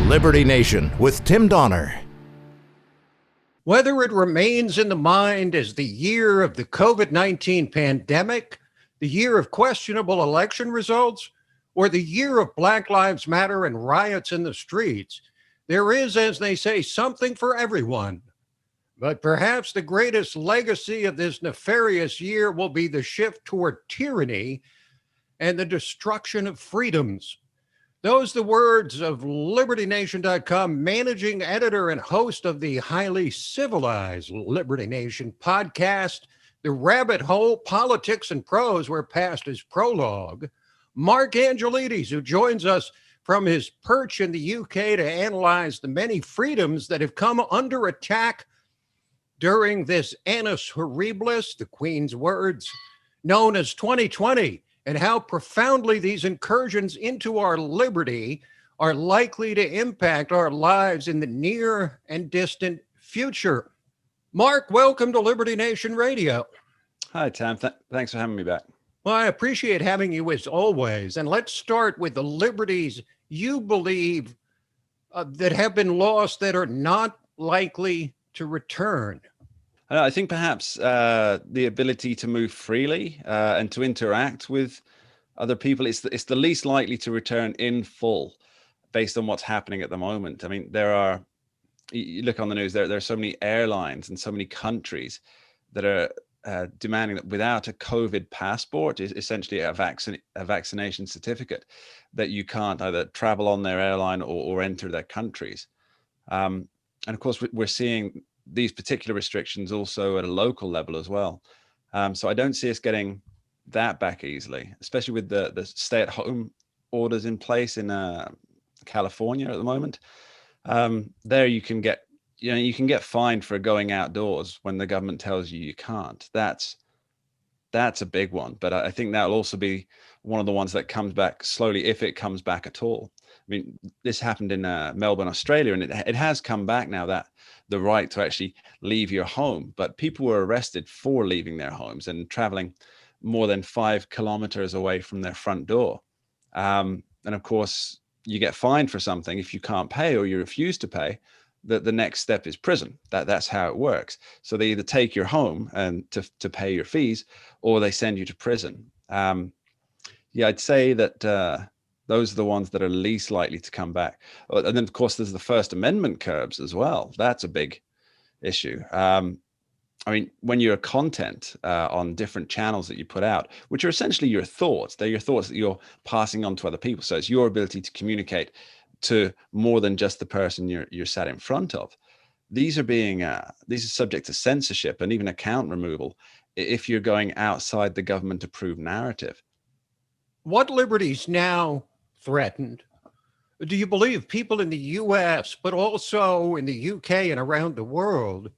Liberty Nation with Tim Donner. Whether it remains in the mind as the year of the COVID-19 pandemic, the year of questionable election results, or the year of Black Lives Matter and riots in the streets, there is, as they say, something for everyone. But perhaps the greatest legacy of this nefarious year will be the shift toward tyranny and the destruction of freedoms. Those are the words of LibertyNation.com managing editor and host of the highly civilized Liberty Nation podcast, The Rabbit Hole, Politics and Prose, where past is prologue, Mark Angelides, who joins us from his perch in the UK to analyze the many freedoms that have come under attack during this annus horribilis, the Queen's words, known as 2020. And how profoundly these incursions into our liberty are likely to impact our lives in the near and distant future. Mark, welcome to Liberty Nation Radio. Hi, Tom. Thanks for having me back. Well, I appreciate having you as always. And let's start with the liberties you believe that have been lost that are not likely to return. I think perhaps the ability to move freely and to interact with other people is the least likely to return in full based on what's happening at the moment. I mean, you look on the news, there are so many airlines and so many countries that are demanding that without a COVID passport, is essentially a vaccination certificate, that you can't either travel on their airline or enter their countries. And of course, we're seeing these particular restrictions also at a local level as well. So I don't see us getting that back easily, especially with the stay-at-home orders in place in California at the moment. There you can get fined for going outdoors when the government tells you you can't. That's a big one, but I think that'll also be one of the ones that comes back slowly, if it comes back at all. I mean, this happened in Melbourne, Australia, and it has come back now, that the right to actually leave your home, but people were arrested for leaving their homes and traveling more than 5 kilometers away from their front door. And of course, you get fined for something. If you can't pay or you refuse to pay, the next step is prison. That's how it works. So they either take your home and to pay your fees, or they send you to prison. I'd say that those are the ones that are least likely to come back. And then, of course, there's the First Amendment curbs as well. That's a big issue. I mean, when you're content on different channels that you put out, which are essentially your thoughts, they're your thoughts that you're passing on to other people. So it's your ability to communicate to more than just the person you're sat in front of. These are subject to censorship and even account removal if you're going outside the government approved narrative. What liberties now threatened do you believe people in the U.S., but also in the U.K. and around the world,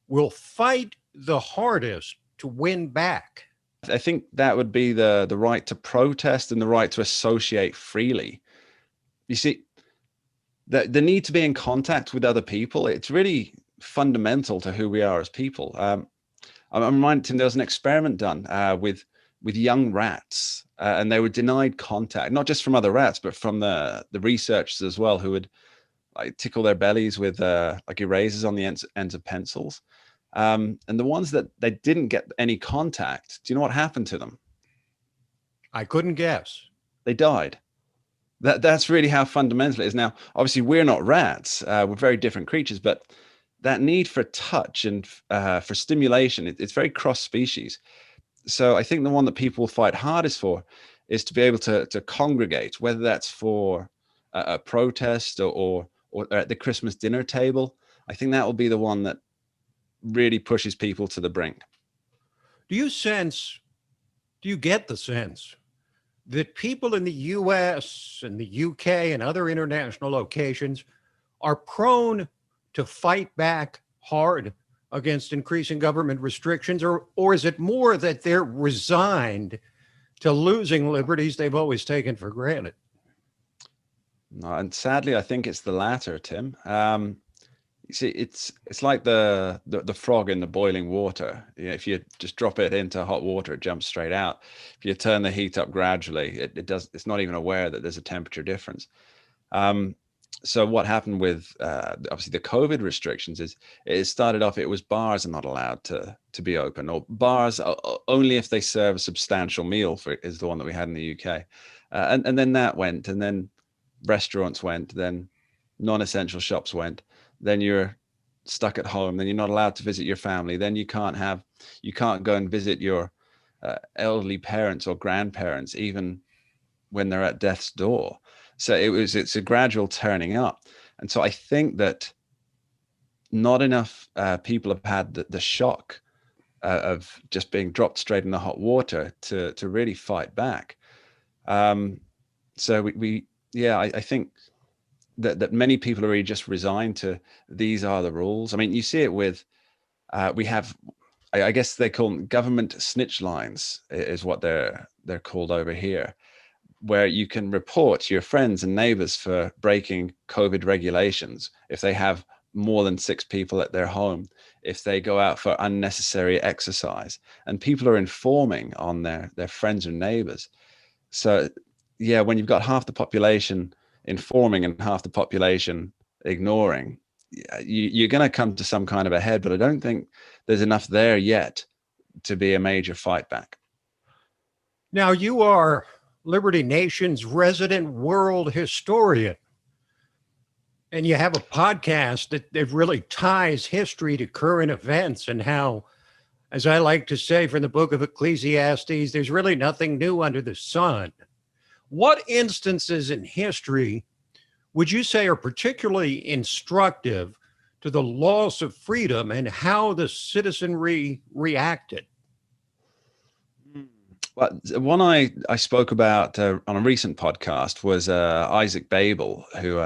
will fight the hardest to win back? I think that would be the right to protest and the right to associate freely. You see, the need to be in contact with other people, it's really fundamental to who we are as people. I'm reminded, Tim, there was an experiment done with young rats, and they were denied contact, not just from other rats, but from the researchers as well, who would tickle their bellies with erasers on the ends of pencils. And the ones that they didn't get any contact, do you know what happened to them? I couldn't guess. They died. That's really how fundamental it is. Now, obviously, we're not rats. We're very different creatures, but that need for touch and for stimulation, it's very cross-species. So I think the one that people will fight hardest for is to be able to congregate, whether that's for a protest or at the Christmas dinner table. I think that will be the one that really pushes people to the brink. Do you get the sense that people in the US and the UK and other international locations are prone to fight back hard against increasing government restrictions, or is it more that they're resigned to losing liberties they've always taken for granted? No, and sadly, I think it's the latter, Tim. You see, it's like the frog in the boiling water. You know, if you just drop it into hot water, it jumps straight out. If you turn the heat up gradually, it's not even aware that there's a temperature difference. So what happened with obviously the COVID restrictions is it started off, it was bars are not allowed to be open, or bars only if they serve a substantial meal, is the one that we had in the UK. And then that went, and then restaurants went, then non-essential shops went, then you're stuck at home, then you're not allowed to visit your family, then you can't go and visit your elderly parents or grandparents, even when they're at death's door. So it's a gradual turning up. And so I think that not enough people have had the shock of just being dropped straight in the hot water to really fight back. So I think that many people are really just resigned to these are the rules. I mean, you see it with, we have, I guess they call them government snitch lines is what they're called over here, where you can report your friends and neighbors for breaking COVID regulations if they have more than 6 people at their home, if they go out for unnecessary exercise, and people are informing on their friends and neighbors. So yeah, when you've got half the population informing and half the population ignoring, you're going to come to some kind of a head, but I don't think there's enough there yet to be a major fight back. Now, you are Liberty Nation's resident world historian, and you have a podcast that really ties history to current events, and how, as I like to say from the book of Ecclesiastes, there's really nothing new under the sun. What instances in history would you say are particularly instructive to the loss of freedom and how the citizenry reacted? Well, one I spoke about on a recent podcast was Isaac Babel, who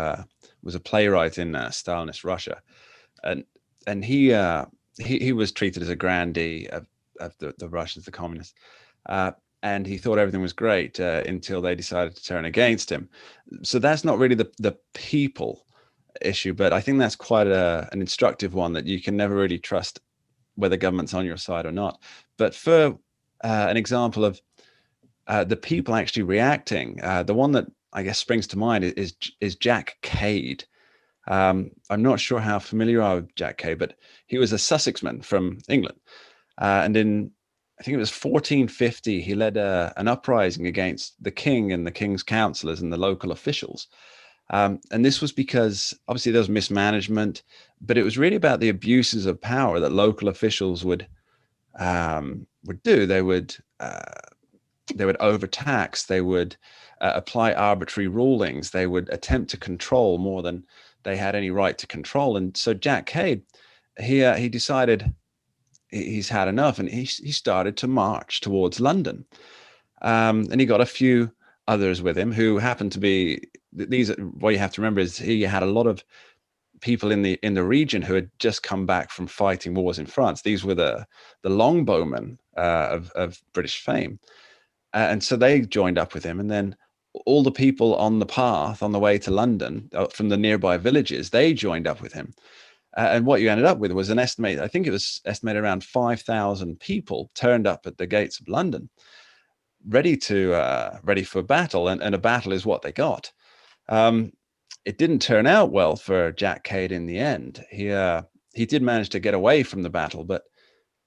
was a playwright in Stalinist Russia, and he was treated as a grandee of the Russians, the communists, and he thought everything was great until they decided to turn against him. So that's not really the people issue, but I think that's quite an instructive one, that you can never really trust whether government's on your side or not. But for an example of the people actually reacting, the one that I guess springs to mind is Jack Cade. I'm not sure how familiar you are with Jack Cade, but he was a Sussexman from England. And in, I think it was 1450, he led an uprising against the king and the king's councillors and the local officials. And this was because obviously there was mismanagement, but it was really about the abuses of power that local officials would do. They would overtax, they would apply arbitrary rulings, they would attempt to control more than they had any right to control. And so Jack Cade, he decided he's had enough, and he started to march towards London. And he got a few others with him who happened to be, what you have to remember is he had a lot of people in the region who had just come back from fighting wars in France. These were the longbowmen of British fame. And so they joined up with him. And then all the people on the path on the way to London from the nearby villages, they joined up with him. And what you ended up with was an estimate, I think it was estimated around 5,000 people turned up at the gates of London, ready for battle. And a battle is what they got. It didn't turn out well for Jack Cade in the end. He did manage to get away from the battle, but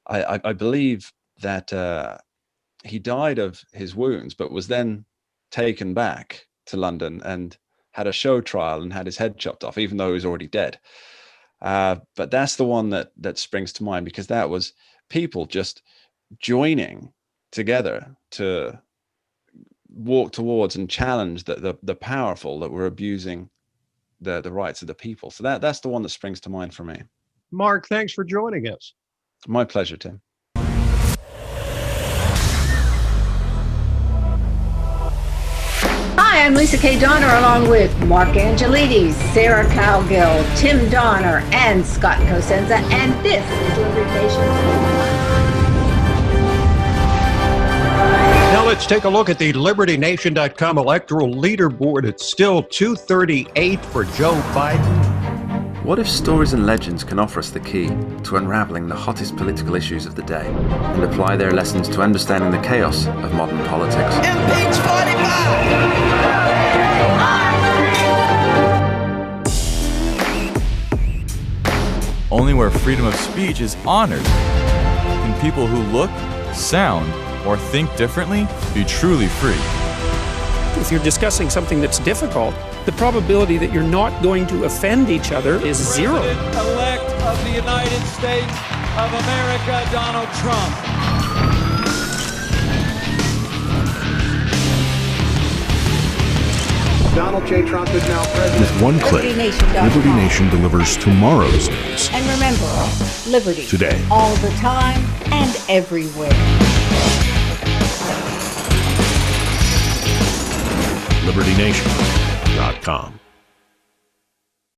I believe that he died of his wounds, but was then taken back to London and had a show trial and had his head chopped off, even though he was already dead. But that's the one that springs to mind, because that was people just joining together to walk towards and challenge the powerful that were abusing the rights of the people. So that's the one that springs to mind for me. Mark, thanks for joining us. My pleasure, Tim. Hi, I'm Lisa K. Donner, along with Mark Angelides, Sarah Cowgill, Tim Donner, and Scott Cosenza, and this is Liberty Nation. Now let's take a look at the LibertyNation.com electoral leaderboard. It's still 238 for Joe Biden. What if stories and legends can offer us the key to unraveling the hottest political issues of the day and apply their lessons to understanding the chaos of modern politics? Impeach 45! Only where freedom of speech is honored can people who look, sound, or think differently be truly free. If you're discussing something that's difficult, the probability that you're not going to offend each other is zero. President-elect of the United States of America, Donald Trump. Donald J. Trump is now president. With one click, Liberty Nation delivers tomorrow's news. And remember, liberty. Today. All the time and everywhere. LibertyNation.com